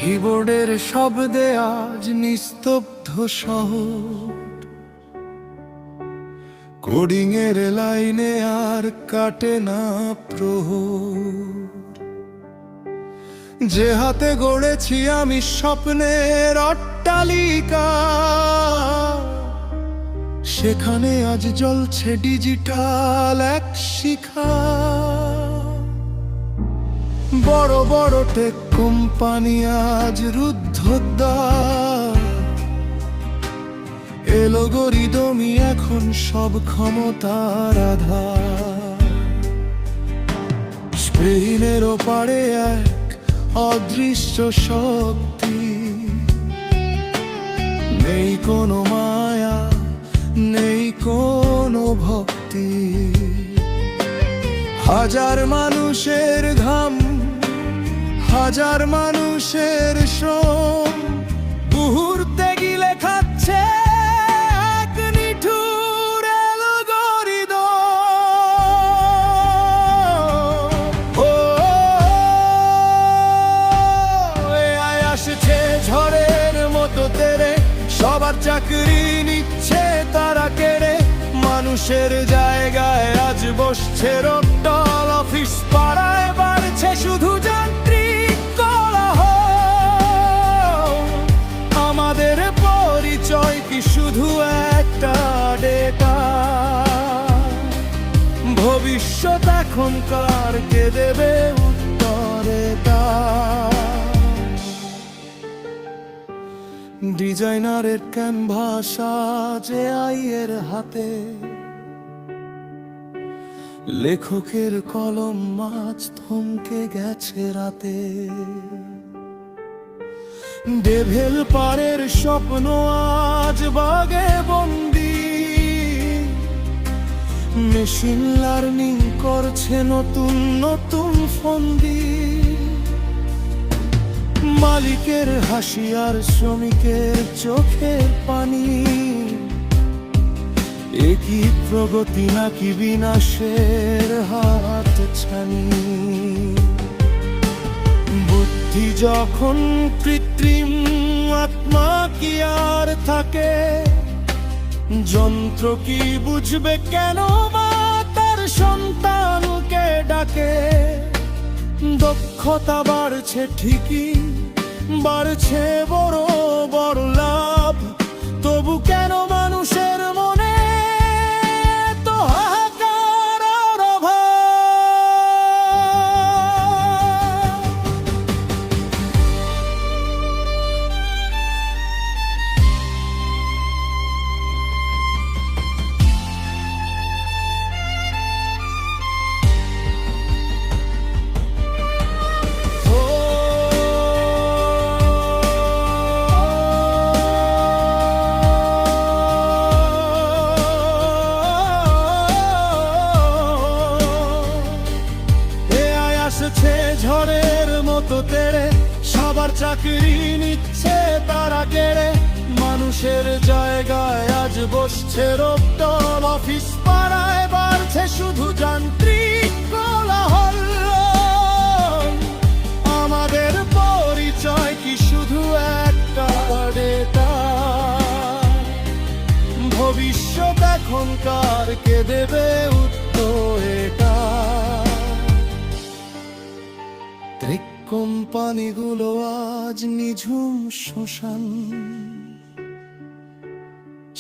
কিবোর্ডের শব্দে আজ নিস্তব্ধ শহর, কোডিং এর লাইনে আর কাটে না প্রহর। যে হাতে গড়েছি আমি স্বপ্নের অট্টালিকা, সেখানে আজ জ্বলছে ডিজিটাল এক শিখা। বড় বড় টেক কোম্পানি আজ রুদ্ধদ্বার, এলগোরিদমই এখন সব ক্ষমতার আধার। স্ক্রিনের ওপারে এক অদৃশ্য শক্তি, নেই কোনো মায়া, নেই কোনো ভক্তি। হাজার মানুষের ঘাম, হাজার মানুষের শ্রম, মুহূর্তে গিলে খাচ্ছে এক নিঠুর অ্যালগরিদম। AI আসছে ঝড়ের মতো তেড়ে, সবার চাকরি নিচ্ছে তারা কেড়ে। মানুষের জায়গায় আজ বসছে রোবটল, অফিস পাড়ায় বাড়ছে শুধু যান্ত্রিক কোলাহল। আমাদের পরিচয় কি শুধু একটা ডেটা? ভবিষ্যৎ এখনকার কে দেবে উত্তর এটা? ডিজাইনারের ক্যানভাস আজ AI এর হাতে, লেখকের কলম আজ থমকে গেছে রাতে। ডেভেলপারের স্বপ্ন আজ বাগে বন্দি, মেশিন লার্নিং করছে নতুন নতুন ফন্দি। মালিকের হাসি আর শ্রমিকের চোখের পানি, একই প্রগতি নাকি বিনাশের হাত ছানি? বুদ্ধি যখন কৃত্রিম, আত্মা কি আর থাকে? যন্ত্র কি বুঝবে কেন মা তার সন্তানকে ডাকে? দক্ষতা বাড়ছে ঠিকই, বাড়ছে বড় বড় লাভ, তবু কেন মানুষের মনে তো হাহাকার আর অভাব? আসছে ঝড়ের মতো তেড়ে, সবার চাকরি নিচ্ছে তারা কেড়ে। মানুষের জায়গায় আজ বসছে রোবটল, অফিস পাড়ায় বাড়ছে শুধু যান্ত্রিক কোলাহল। আমাদের পরিচয় কি শুধু একটা ডেটা? ভবিষ্যৎ এখনকার কে দেবে উত্তর এটা? টেক কোম্পানিগুলো আজ নিঝুম শ্মশান,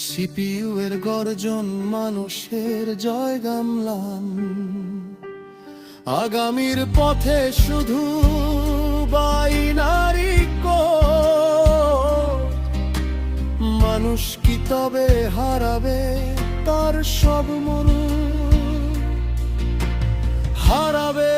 CPU এর গর্জন মানুষের জয়গামলান। আগামীর পথে শুধু বাইনারি কোড, মানুষ কি তবে হারাবে তার সব মন? হারাবে